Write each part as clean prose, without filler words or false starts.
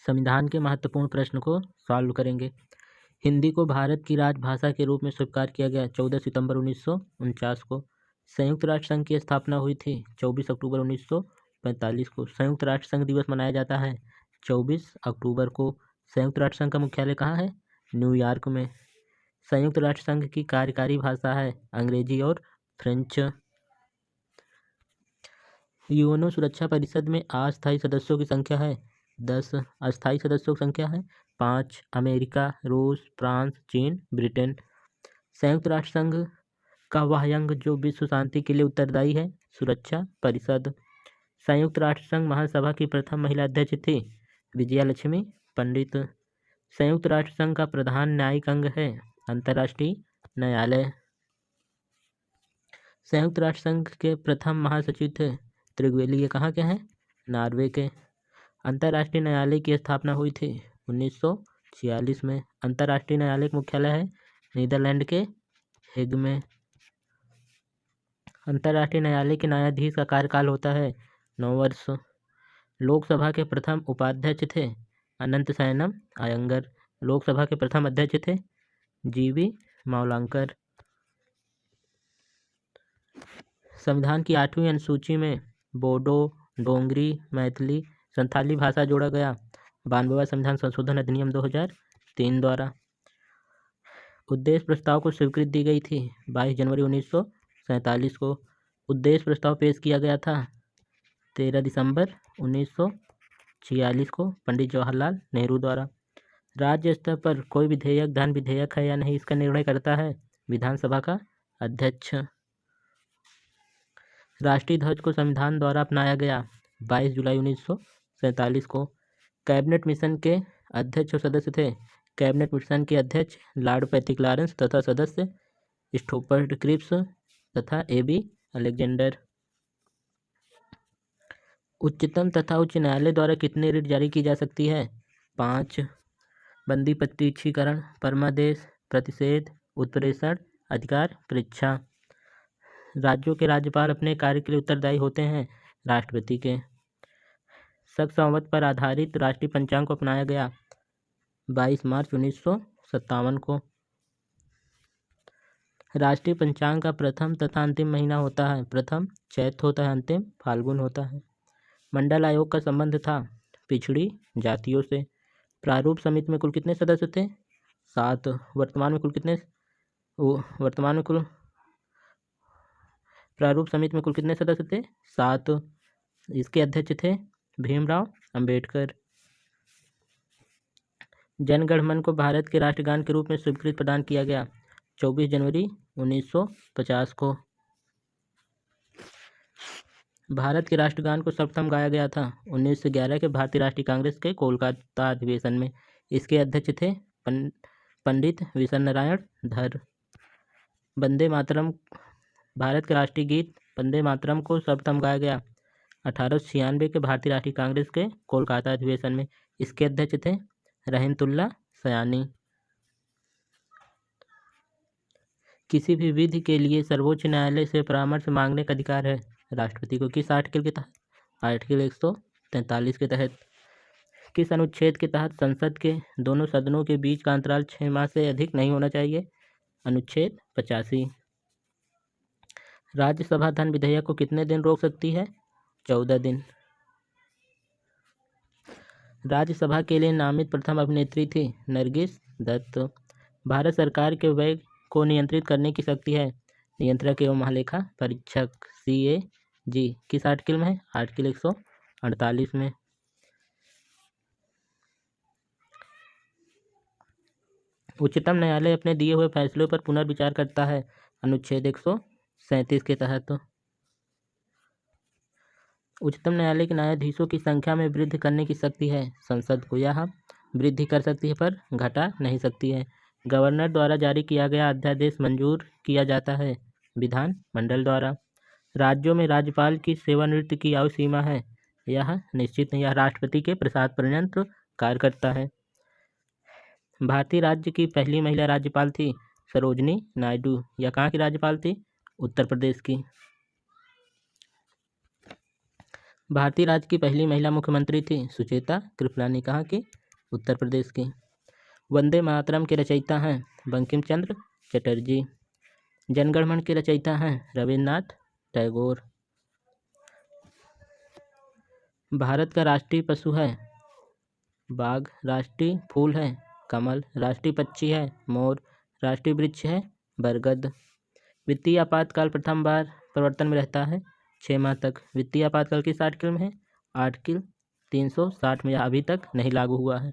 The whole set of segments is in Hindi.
संविधान के महत्वपूर्ण प्रश्न को सॉल्व करेंगे। हिंदी को भारत की राजभाषा के रूप में स्वीकार किया गया 14 सितंबर 1949 को। संयुक्त राष्ट्र संघ की स्थापना हुई थी 24 अक्टूबर 1945 को। संयुक्त राष्ट्र संघ दिवस मनाया जाता है 24 अक्टूबर को। संयुक्त राष्ट्र संघ का मुख्यालय कहाँ है? न्यूयॉर्क में। संयुक्त राष्ट्र संघ की कार्यकारी भाषा है अंग्रेजी और फ्रेंच। यूएनओ सुरक्षा परिषद में अस्थायी सदस्यों की संख्या है 10। अस्थायी सदस्यों की संख्या है 5। अमेरिका, रूस, फ्रांस, चीन, ब्रिटेन। संयुक्त राष्ट्र संघ का वह अंग जो विश्व शांति के लिए उत्तरदायी है सुरक्षा परिषद। संयुक्त राष्ट्र संघ महासभा की प्रथम महिला अध्यक्ष थी विजयालक्ष्मी पंडित। संयुक्त राष्ट्र संघ का प्रधान न्यायिक अंग है अंतर्राष्ट्रीय न्यायालय। संयुक्त राष्ट्र संघ के प्रथम महासचिव थे त्रिगवेली। ये कहाँ के हैं? नॉर्वे के। अंतर्राष्ट्रीय न्यायालय की स्थापना हुई थी 1946 में। अंतर्राष्ट्रीय न्यायालय का मुख्यालय है नीदरलैंड के हेग में। अंतर्राष्ट्रीय न्यायालय के न्यायाधीश का कार्यकाल होता है 9 वर्ष। लोकसभा के प्रथम उपाध्यक्ष थे अनंतशयनम अयंगर। लोकसभा के प्रथम अध्यक्ष थे जीवी मावलंकर। संविधान की 8वीं अनुसूची में बोडो, डोंगरी, मैथिली, संथाली भाषा जोड़ा गया 92वां संविधान संशोधन अधिनियम 2003 द्वारा। उद्देश्य प्रस्ताव को स्वीकृति दी गई थी 22 जनवरी 1947 को। उद्देश्य प्रस्ताव पेश किया गया था 13 दिसंबर 1946 को पंडित जवाहरलाल नेहरू द्वारा। राज्य स्तर पर कोई विधेयक धन विधेयक है या नहीं, इसका निर्णय करता है विधानसभा का अध्यक्ष। राष्ट्रीय ध्वज को संविधान द्वारा अपनाया गया 22 जुलाई 1947 को। कैबिनेट मिशन के अध्यक्ष और सदस्य थे कैबिनेट मिशन के अध्यक्ष लॉर्ड पैट्रिक लॉरेंस तथा सदस्य स्टुअर्ट क्रिप्स तथा ए.बी. अलेक्जेंडर। उच्चतम तथा उच्च न्यायालय द्वारा कितनी रिट जारी की जा सकती है? 5। बंदी प्रत्यक्षीकरण, परमादेश, प्रतिषेध, उत्प्रेषण, अधिकार परीक्षा। राज्यों के राज्यपाल अपने कार्य के लिए उत्तरदायी होते हैं राष्ट्रपति के। शक संवत पर आधारित राष्ट्रीय पंचांग को अपनाया गया 22 मार्च 1957 को। राष्ट्रीय पंचांग का प्रथम तथा अंतिम महीना होता है, प्रथम चैत होता है, अंतिम फाल्गुन होता है। मंडल आयोग का संबंध था पिछड़ी जातियों से। प्रारूप समिति में कुल कितने सदस्य थे? 7। वर्तमान में प्रारूप समिति में कुल कितने सदस्य थे? 7। इसके अध्यक्ष थे भीमराव अंबेडकर। जनगण मन को भारत के राष्ट्रगान के रूप में स्वीकृति प्रदान किया गया 24 जनवरी 1950 को। भारत के राष्ट्रगान को सर्वप्रथम गाया गया था 1911 के भारतीय राष्ट्रीय कांग्रेस के कोलकाता अधिवेशन में। इसके अध्यक्ष थे पंडित विशन नारायण धर। वंदे मातरम, भारत के राष्ट्रीय गीत वंदे मातरम को सर्वप्रथम गाया गया 1896 के भारतीय राष्ट्रीय कांग्रेस के कोलकाता अधिवेशन में। इसके अध्यक्ष थे रहमतुल्लाह सयानी। किसी भी विधि के लिए सर्वोच्च न्यायालय से परामर्श मांगने का अधिकार है राष्ट्रपति को। किस आर्टिकल के तहत? आर्टिकल 143 के तहत। किस अनुच्छेद के तहत संसद के दोनों सदनों के बीच का अंतराल 6 माह से अधिक नहीं होना चाहिए? अनुच्छेद 85। राज्यसभा धन विधेयक को कितने दिन रोक सकती है? 14 दिन। राज्यसभा के लिए नामित प्रथम अभिनेत्री थी नरगिस दत्त। भारत सरकार के व्यय को नियंत्रित करने की शक्ति है नियंत्रक एवं महालेखा परीक्षक CAG। किस आर्टिकल में है? आर्टिकल 148 में। उच्चतम न्यायालय अपने दिए हुए फैसलों पर पुनर्विचार करता है अनुच्छेद 137 के तहत। उच्चतम न्यायालय के न्यायाधीशों की संख्या में वृद्धि करने की शक्ति है संसद को। यह वृद्धि कर सकती है पर घटा नहीं सकती है। गवर्नर द्वारा जारी किया गया अध्यादेश मंजूर किया जाता है विधान मंडल द्वारा। राज्यों में राज्यपाल की सेवानिवृत्ति की आयु सीमा है, यह निश्चित नहीं। यह राष्ट्रपति के प्रसाद पर्यंत कार्य करता है। भारतीय राज्य की पहली महिला राज्यपाल थी सरोजनी नायडू। यह कहाँ की राज्यपाल थी? उत्तर प्रदेश की। भारतीय राज्य की पहली महिला मुख्यमंत्री थी सुचेता कृपलानी, कहाँ की? उत्तर प्रदेश की। वंदे मातरम के रचयिता हैं बंकिम चंद्र चटर्जी। जनगण मन के रचयिता हैं रविन्द्रनाथ टैगोर। भारत का राष्ट्रीय पशु है बाघ। राष्ट्रीय फूल है कमल। राष्ट्रीय पक्षी है मोर। राष्ट्रीय वृक्ष है बरगद। वित्तीय आपातकाल प्रथम बार प्रवर्तन में रहता है 6 माह तक। वित्तीय आपातकाल किस आर्टिकल में है? आर्टिकल 360 में, अभी तक नहीं लागू हुआ है।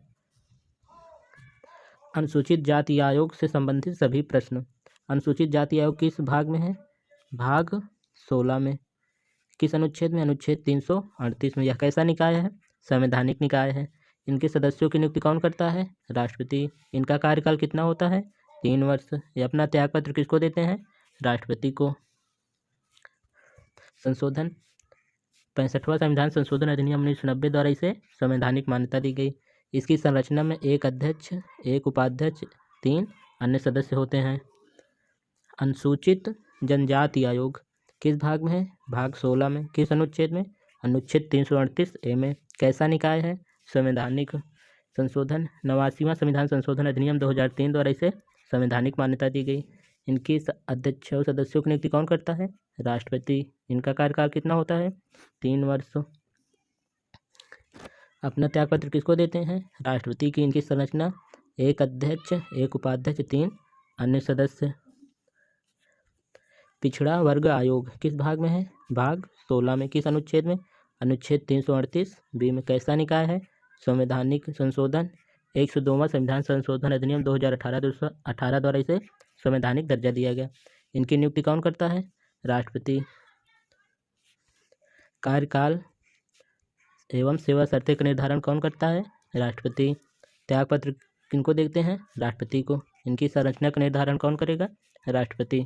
अनुसूचित जाति आयोग से संबंधित सभी प्रश्न। अनुसूचित जाति आयोग किस भाग में है? भाग 16 में। किस अनुच्छेद में? अनुच्छेद 338 में। यह कैसा निकाय है? संवैधानिक निकाय है। इनके सदस्यों की नियुक्ति कौन करता है? राष्ट्रपति। इनका कार्यकाल कितना होता है? 3 वर्ष। ये अपना त्यागपत्र किसको देते हैं? राष्ट्रपति को। संशोधन 65वां संविधान संशोधन अधिनियम 1990 द्वारा इसे संवैधानिक मान्यता दी गई। इसकी संरचना में एक अध्यक्ष, एक उपाध्यक्ष, 3 अन्य सदस्य होते हैं। अनुसूचित जनजाति आयोग किस भाग में है? भाग 16 में। किस अनुच्छेद में? अनुच्छेद 338A में। कैसा निकाय है? संवैधानिक। संशोधन 89वां संविधान संशोधन अधिनियम 2003 द्वारा इसे संवैधानिक मान्यता दी गई। इनकी अध्यक्ष और सदस्यों की नियुक्ति कौन करता है? राष्ट्रपति। इनका कार्यकाल कितना होता है? 3 वर्ष। अपना त्यागपत्र किसको देते हैं? राष्ट्रपति की। इनकी संरचना एक अध्यक्ष, एक उपाध्यक्ष, 3 अन्य सदस्य। पिछड़ा वर्ग आयोग किस भाग में है? भाग 16 में। किस अनुच्छेद में? अनुच्छेद 338B में। कैसा निकाय है? संवैधानिक। संशोधन 102वां संविधान संशोधन अधिनियम 2018 द्वारा इसे संवैधानिक दर्जा दिया गया। इनकी नियुक्ति कौन करता है? राष्ट्रपति। कार्यकाल एवं सेवा शर्तें का निर्धारण कौन करता है? राष्ट्रपति। त्यागपत्र किनको देते हैं? राष्ट्रपति को। इनकी संरचना का निर्धारण कौन करेगा? राष्ट्रपति।